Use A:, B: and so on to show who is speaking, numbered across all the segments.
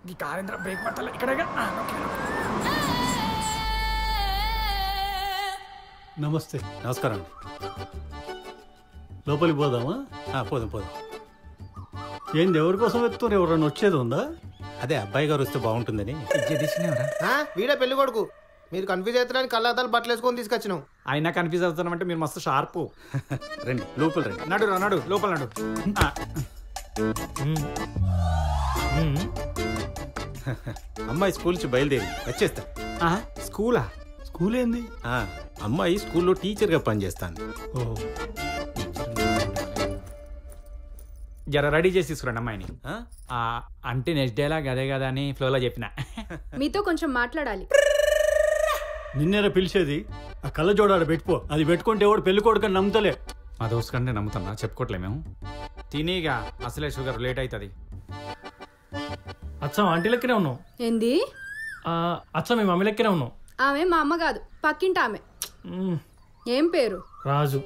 A: ఈ కారేంద్ర బ్రేక్ పట్టాలి ఇక్కడ.
B: నమస్తే.
C: నమస్కారం అండి.
B: లోపలికి పోదామా?
C: పోదాం పోదాం.
B: ఏంది ఎవరి కోసం వెళ్తున్నారు? ఎవరన్నా వచ్చేది ఉందా?
C: అదే అబ్బాయి గారు వస్తే బాగుంటుందని.
D: వీడే పెళ్లి కొడుకు. మీరు కన్ఫ్యూజ్ అవుతారని కళ్ళద్దాలు బట్టలు వేసుకొని తీసుకొచ్చినాం.
A: అయినా కన్ఫ్యూజ్ అవుతున్నామంటే మీరు మస్తు షార్పు.
C: రండి లోపల రండి.
A: నడు లోపల నడు.
C: అమ్మాయి స్కూల్ నుంచి బయలుదేరి వచ్చేస్తా.
A: స్కూలా?
B: స్కూల్ ఏంది?
C: అమ్మాయి స్కూల్లో టీచర్గా పనిచేస్తాను.
B: ఓహో,
A: జర రెడీ చేసి తీసుకురండి అమ్మాయిని. అంటే నెక్స్ట్ డేలాగా అదే కదా అని ఫ్లోలో చెప్పిన.
E: మీతో కొంచెం మాట్లాడాలి.
B: నిన్నేరా పిలిచేది? ఆ కళ్ళ జోడాడ పెట్టుకో. అది పెట్టుకుంటే ఎవడు పెళ్లి కొడుకని నమ్ముతలే.
A: మా దోస్తు కంటే నమ్ముతున్నా, చెప్పుకోవట్లే మేము. తినేగా అసలే షుగర్ లేట్ అవుతుంది.
F: అచ్చం ఆంటీ లెక్కనే ఉన్నావు.
E: ఏంది?
F: అచ్చం మీ మమ్మీ లెక్కనే ఉన్నావు.
E: ఆమె మా అమ్మ కాదు, పక్కింటి ఆమె. ఏం పేరు?
F: రాజు.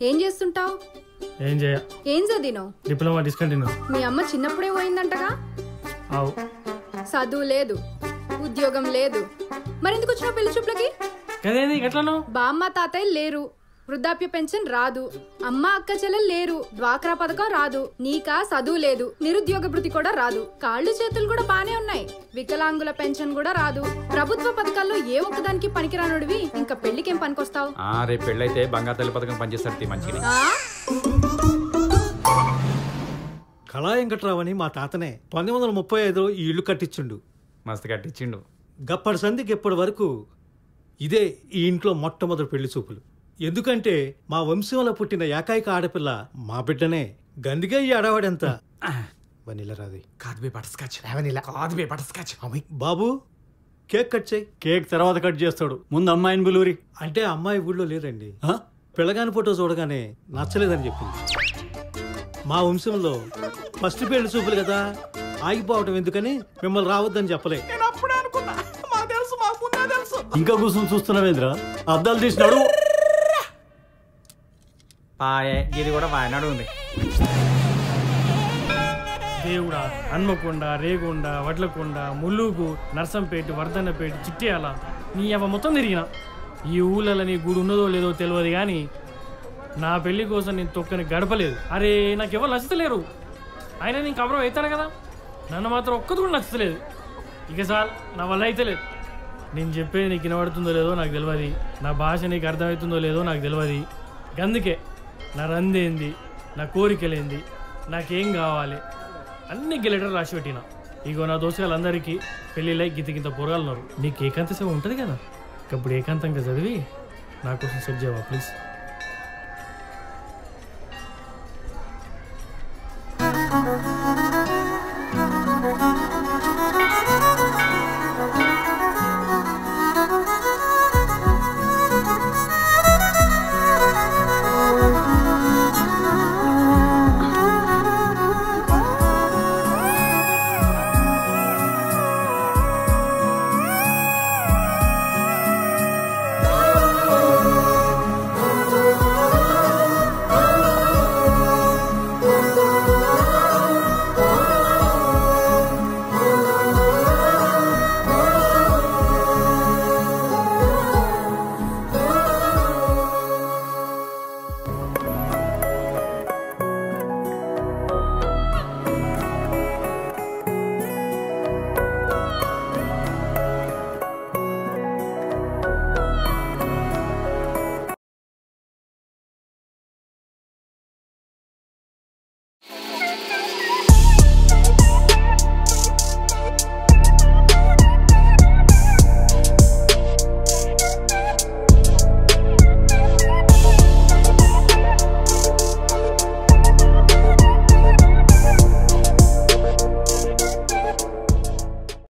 E: ఏం చేస్తుంటావు?
F: ఏం చేయ.
E: ఏం చదివినావు?
F: Diploma discontinue.
E: మీ అమ్మ చిన్నప్పుడే పోయిందంటగా.
F: అవు.
E: చదువు లేదు, ఉద్యోగం లేదు, మరెందుకు వచ్చినావు పెళ్లి చూపులకి?
F: కదేది ఎట్లను?
E: బామ్మ తాతయ్య లేరు, వృద్ధాప్య పెన్షన్ రాదు, అమ్మ అక్క చెల్లెలు లేరు, డ్వాక్రా పథకం రాదు, నీకా చదువు లేదు, నిరుద్యోగ భృతి కూడా రాదు, కాళ్ళు చేతులు కూడా బానే ఉన్నాయి, వికలాంగుల పెన్షన్ కూడా రాదు, ప్రభుత్వ పథకాల్లో ఏ ఒక్కదానికి పనికిరానుడివి ఇంకా పెళ్లికేం పనికొస్తావు?
A: రేపు పెళ్ళైతే బంగారు పథకం పనిచేస్తారు మంచిగా.
B: కళా వెంకట్రావు మా తాతనే 1935 ఈ ఇల్లు కట్టించుండు.
A: మస్తు కట్టించిండు.
B: గప్పటి సంధికి ఇప్పటి వరకు ఇదే ఈ ఇంట్లో మొట్టమొదటి పెళ్లి చూపులు. ఎందుకంటే మా వంశంలో పుట్టిన ఏకైక ఆడపిల్ల మా బిడ్డనే. గందిగా ఈ అడవాడెంత వనిల రాది
A: కాదు బటర్స్కాచ్.
B: బాబు కేక్ కట్ చేయి. కేక్ తర్వాత కట్ చేస్తాడు, ముందు అమ్మాయిని బులూరి. అంటే అమ్మాయి ఊళ్ళో లేదండి. పిల్లగాని ఫోటో చూడగానే నచ్చలేదని చెప్పింది. మా వంశంలో ఫస్ట్ పెళ్లి చూపులు కదా, ఆగిపోవటం ఎందుకని మిమ్మల్ని రావద్దని చెప్పలే. ఇంకా కూర్చొని చూస్తున్నావేంద్రా? అద్దాలు తీసినాడు.
A: ఇది కూడా వాయనాడు ఉంది.
F: దేవుడా, హన్మకొండ, రేగొండ, వడ్లకొండ, ములుగు, నర్సంపేట, వర్ధన్నపేట, చిట్యాల, నీ అవ మొత్తం తిరిగిన. ఈ ఊళ్ళలో నీ గుడి ఉన్నదో లేదో తెలియదు కానీ నా పెళ్లి కోసం నేను తొక్కని గడపలేదు. అరే నాకు ఎవరు నచ్చలేరు. ఆయన నేను కబరం అవుతాను కదా, నన్ను మాత్రం ఒక్కది కూడా నచ్చలేదు. ఇక సార్ నా వల్ల అయితే లేదు. నేను చెప్పేది నీకు వినబడుతుందో లేదో నాకు తెలియదు, నా భాష నీకు అర్థమవుతుందో లేదో నాకు తెలియదు. అందుకే నా రందేంది, నా కోరికలేంది, నాకేం కావాలి అన్ని లెటర్ రాసి పెట్టిన. ఇగో నా దోస్తులందరికీ పెళ్ళిళ్ళై గింత పొరగాలున్నారు. నీకు ఏకాంత సేవ ఉంటుంది కదా, ఇప్పుడు ఏకాంతంగా చదివి నా కోసం సెట్ చేయవా ప్లీజ్?